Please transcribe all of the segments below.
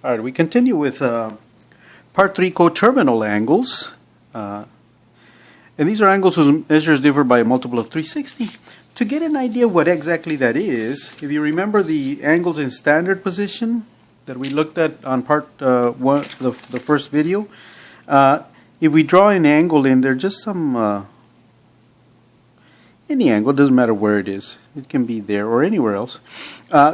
All right, we continue with part 3, coterminal angles. And these are angles whose measures differ by a multiple of 360. To get an idea of what exactly that is, if you remember the angles in standard position that we looked at on part 1, the first video, if we draw an angle in there, just some any angle, doesn't matter where it is. It can be there or anywhere else.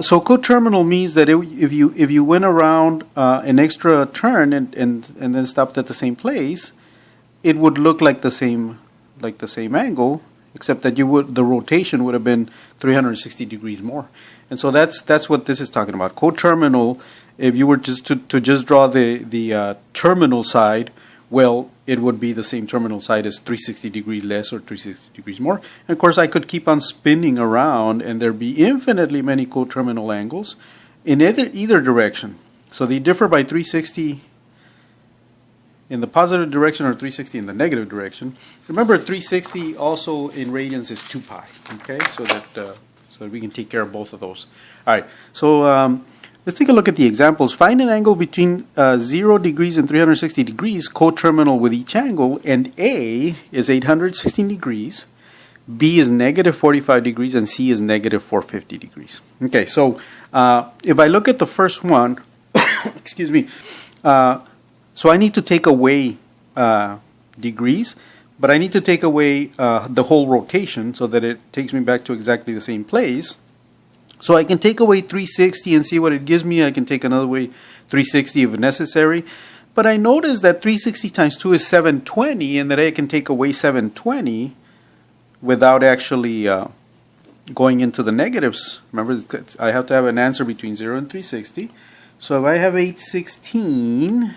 So coterminal means that if you went around an extra turn and then stopped at the same place, it would look like the same angle, except that the rotation would have been 360 degrees more. And so that's what this is talking about. Coterminal, if you were just to just draw the terminal side, well, it would be the same terminal side as 360 degrees less or 360 degrees more. And of course, I could keep on spinning around, and there'd be infinitely many coterminal angles in either direction. So they differ by 360 in the positive direction or 360 in the negative direction. Remember, 360 also in radians is 2 pi. Okay, so that we can take care of both of those. All right, so let's take a look at the examples. Find an angle between 0 degrees and 360 degrees, coterminal with each angle, and A is 816 degrees, B is negative 45 degrees, and C is negative 450 degrees. Okay, so if I look at the first one, excuse me, so I need to take away degrees, but I need to take away the whole rotation so that it takes me back to exactly the same place. So I can take away 360 and see what it gives me. I can take another way 360 if necessary. But I notice that 360 times 2 is 720, and that I can take away 720 without actually going into the negatives. Remember, I have to have an answer between 0 and 360. So if I have 816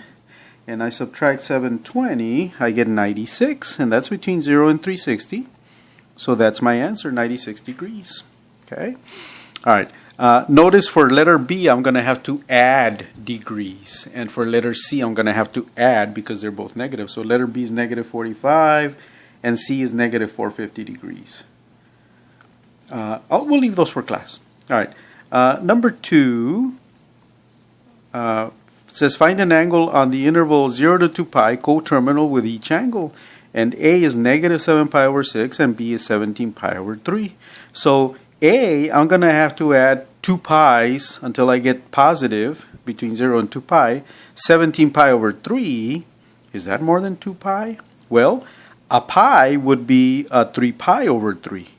and I subtract 720, I get 96, and that's between 0 and 360. So that's my answer, 96 degrees. Okay. All right. Notice for letter B, I'm going to have to add degrees. And for letter C, I'm going to have to add because they're both negative. So letter B is negative 45 and C is negative 450 degrees. We'll leave those for class. All right. Number 2 says find an angle on the interval 0 to 2 pi, coterminal with each angle. And A is negative 7 pi over 6 and B is 17 pi over 3. So A, I'm going to have to add 2 pi's until I get positive between 0 and 2 pi. 17 pi over 3, is that more than 2 pi? Well, a pi would be 3 pi over 3.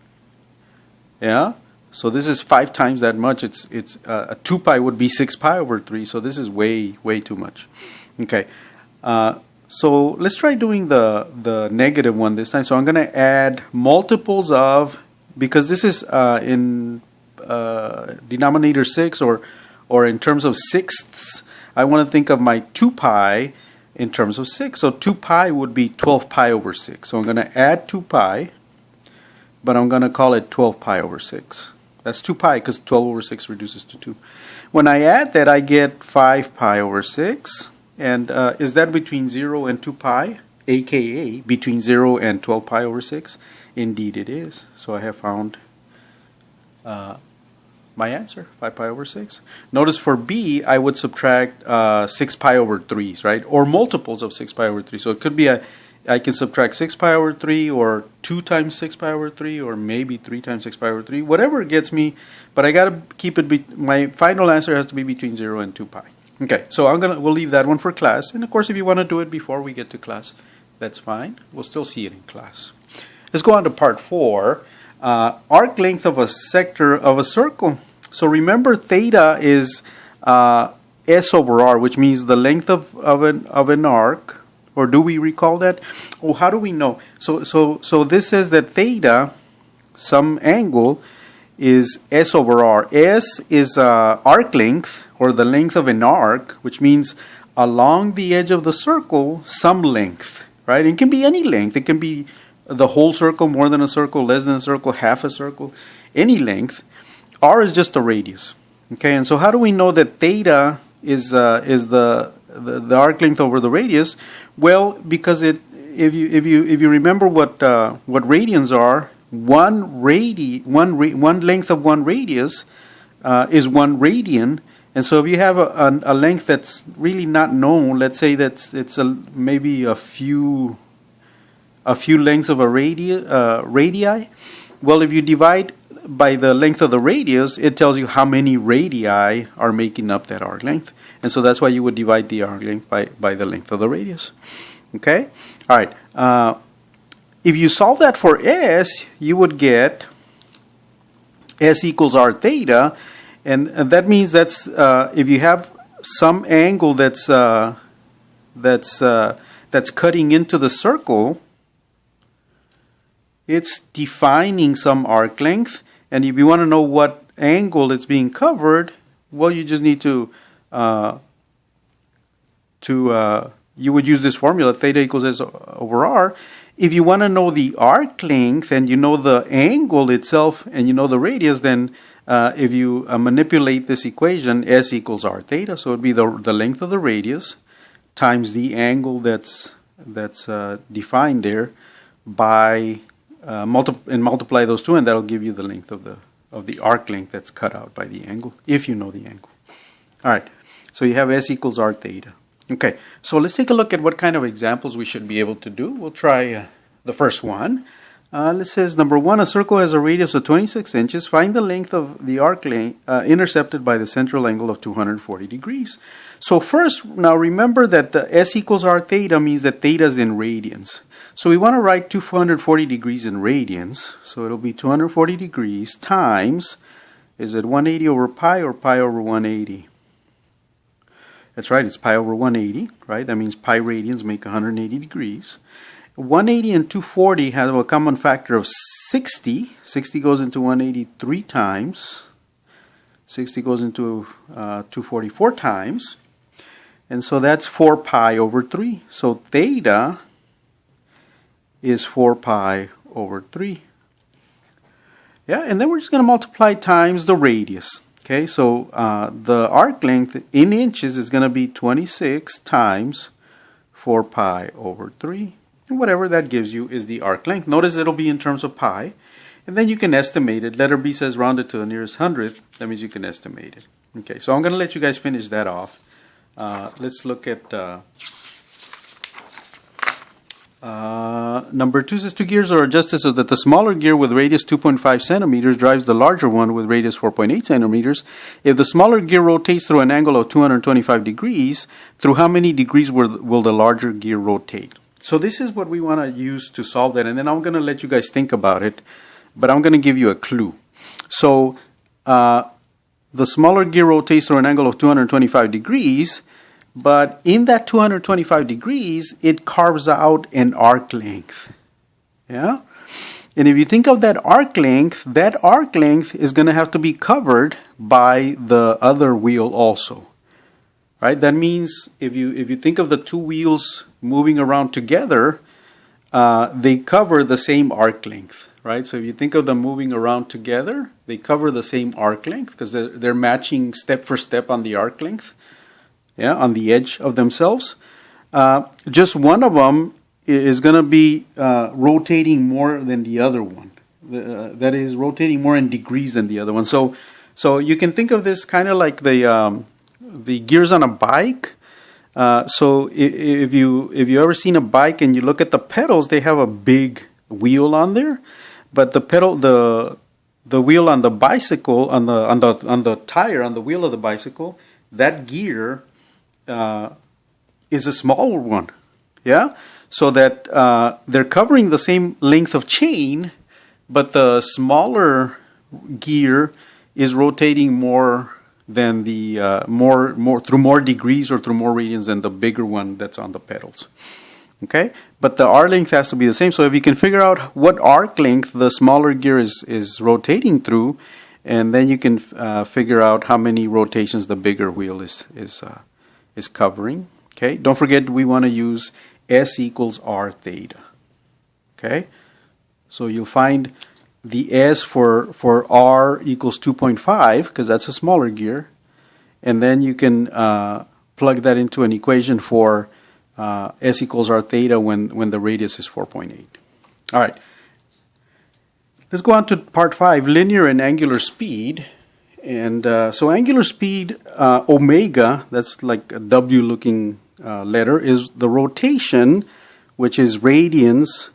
Yeah? So this is 5 times that much. It's 2 pi would be 6 pi over 3. So this is way too much. Okay. So let's try doing the negative one this time. So I'm going to add multiples of, because this is in denominator 6 or in terms of sixths, I want to think of my 2 pi in terms of 6. So 2 pi would be 12 pi over 6. So I'm going to add 2 pi, but I'm going to call it 12 pi over 6. That's 2 pi because 12 over 6 reduces to 2. When I add that, I get 5 pi over 6. And is that between 0 and 2 pi? AKA between 0 and 12 pi over 6? Indeed it is. So I have found my answer, 5 pi over 6. Notice for B, I would subtract 6 pi over 3's, right? Or multiples of 6 pi over 3. So it could be I can subtract 6 pi over 3 or 2 times 6 pi over 3 or maybe 3 times 6 pi over 3. Whatever it gets me, but I got to keep it, my final answer has to be between 0 and 2 pi. Okay, so we'll leave that one for class. And of course, if you want to do it before we get to class, that's fine. We'll still see it in class. Let's go on to part 4. Arc length of a sector of a circle. So remember, theta is S over R, which means the length of an arc. Or do we recall that? Oh, how do we know? So this says that theta, some angle, is S over R. S is arc length, or the length of an arc, which means along the edge of the circle, some length, right? It can be any length. It can be the whole circle, more than a circle, less than a circle, half a circle, any length. R is just a radius. Okay, and so how do we know that theta is the arc length over the radius? Well, because if you remember what radians are, one length of one radius is 1 radian, And so if you have a length that's really not known, let's say that it's maybe a few lengths of a radii. Well, if you divide by the length of the radius, it tells you how many radii are making up that arc length. And so that's why you would divide the arc length by the length of the radius. Okay? All right. If you solve that for S, you would get S equals r theta. And that means that's if you have some angle that's cutting into the circle, it's defining some arc length. And if you want to know what angle it's being covered, well, you just need to you would use this formula, theta equals S over r. If you want to know the arc length and you know the angle itself and you know the radius, then if you manipulate this equation, S equals r theta, so it would be the length of the radius times the angle that's defined there by multiply those two, and that'll give you the length of the arc length that's cut out by the angle, if you know the angle. All right, so you have S equals r theta. Okay, so let's take a look at what kind of examples we should be able to do. We'll try the first one. It says, number 1, a circle has a radius of 26 inches. Find the length of the arc length intercepted by the central angle of 240 degrees. So first, now remember that the S equals r theta means that theta is in radians. So we want to write 240 degrees in radians. So it'll be 240 degrees times, is it 180 over pi or pi over 180? That's right, it's pi over 180, right? That means pi radians make 180 degrees. 180 and 240 have a common factor of 60. 60 goes into 180 3 times. 60 goes into 240 4 times. And so that's 4 pi over 3. So theta is 4 pi over 3. Yeah, and then we're just going to multiply times the radius. Okay, so the arc length in inches is going to be 26 times 4 pi over 3. And whatever that gives you is the arc length. Notice it'll be in terms of pi. And then you can estimate it. Letter B says rounded to the nearest hundredth. That means you can estimate it. Okay, so I'm going to let you guys finish that off. Let's look at number 2 says 2 gears are adjusted so that the smaller gear with radius 2.5 centimeters drives the larger one with radius 4.8 centimeters. If the smaller gear rotates through an angle of 225 degrees, through how many degrees will the larger gear rotate? So this is what we want to use to solve that, and then I'm going to let you guys think about it, but I'm going to give you a clue. So the smaller gear rotates through an angle of 225 degrees, but in that 225 degrees, it carves out an arc length. Yeah? And if you think of that arc length is going to have to be covered by the other wheel also. Right? That means if you think of the two wheels moving around together, they cover the same arc length. Right? So if you think of them moving around together, they cover the same arc length because they're matching step for step on the arc length. Yeah, on the edge of themselves. Just one of them is going to be rotating more than the other one. That is rotating more in degrees than the other one. So you can think of this kind of like the gears on a bike. So if you ever seen a bike and you look at the pedals, they have a big wheel on there, but the wheel on the bicycle on the tire on the wheel of the bicycle, that gear is a smaller one, yeah? So that they're covering the same length of chain, but the smaller gear is rotating more than the more through more degrees or through more radians than the bigger one that's on the pedals. Okay, but the arc length has to be the same. So if you can figure out what arc length the smaller gear is rotating through, and then you can figure out how many rotations the bigger wheel is covering. Okay, don't forget we want to use S equals r theta. Okay, so you'll find the S for r equals 2.5 because that's a smaller gear, and then you can plug that into an equation for S equals r theta when the radius is 4.8. All right. Let's go on to part 5, linear and angular speed. And so angular speed, omega, that's like a W-looking letter, is the rotation, which is radians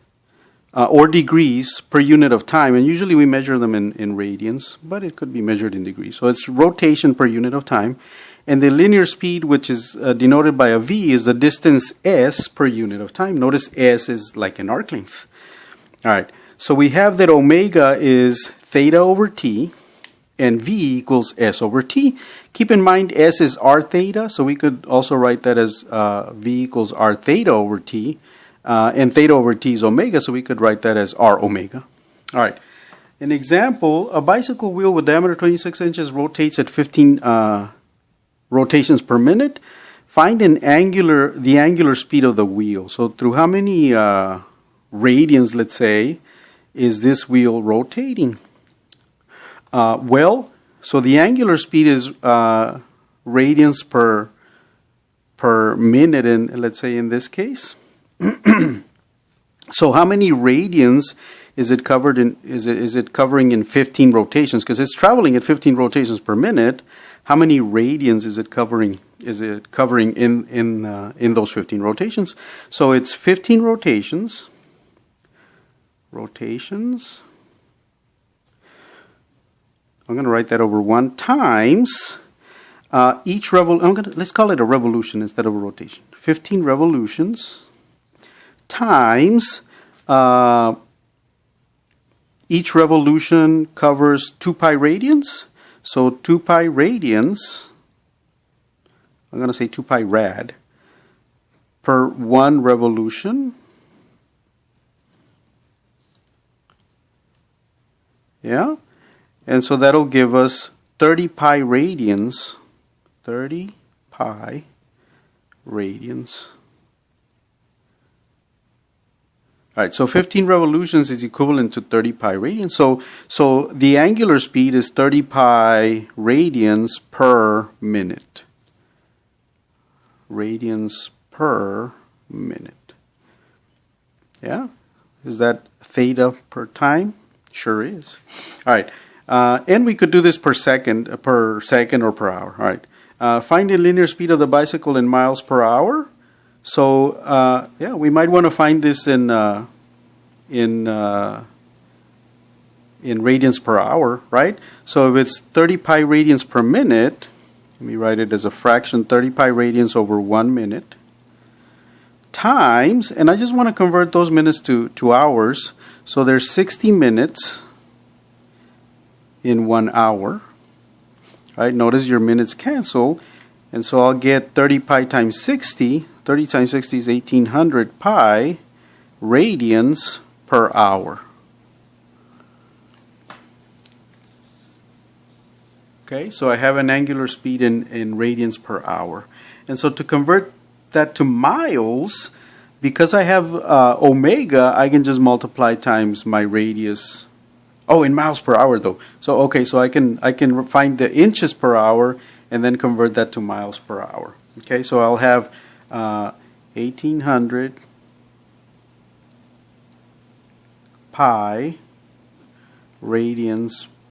or degrees per unit of time. And usually we measure them in radians, but it could be measured in degrees. So it's rotation per unit of time. And the linear speed, which is denoted by a V, is the distance s per unit of time. Notice s is like an arc length. All right. So we have that omega is theta over t, and V equals s over t. Keep in mind s is r theta, so we could also write that as V equals r theta over t. And theta over t is omega, so we could write that as r omega. All right. An example, a bicycle wheel with diameter 26 inches rotates at 15 rotations per minute. Find the angular speed of the wheel. So through how many radians, let's say, is this wheel rotating? Well, so the angular speed is radians per minute, and let's say in this case. So how many radians is it covered in? Is it covering in 15 rotations? Because it's traveling at 15 rotations per minute. How many radians is it covering? Is it covering in those 15 rotations? So it's 15 rotations. Rotations. I'm going to write that over 1 times each revolution. Let's call it a revolution instead of a rotation. 15 revolutions times each revolution covers 2 pi radians. So 2 pi radians, I'm going to say 2 pi rad per 1 revolution. Yeah? And so that'll give us 30 pi radians. 30 pi radians. All right, so 15 revolutions is equivalent to 30 pi radians. So the angular speed is 30 pi radians per minute. Radians per minute. Yeah? Is that theta per time? Sure is. All right. And we could do this per second or per hour. All right. Find the linear speed of the bicycle in miles per hour. So yeah, we might want to find this in radians per hour, right? So if it's 30 pi radians per minute, let me write it as a fraction, 30 pi radians over 1 minute, times, and I just want to convert those minutes to hours. So there's 60 minutes in 1 hour. Right? Notice your minutes cancel. And so I'll get 30 pi times 60. 30 times 60 is 1800 pi radians per hour. Okay, so I have an angular speed in radians per hour. And so to convert that to miles, because I have omega, I can just multiply times my radius. Oh, in miles per hour though. So okay, so I can find the inches per hour and then convert that to miles per hour. Okay, so I'll have 1800 pi radians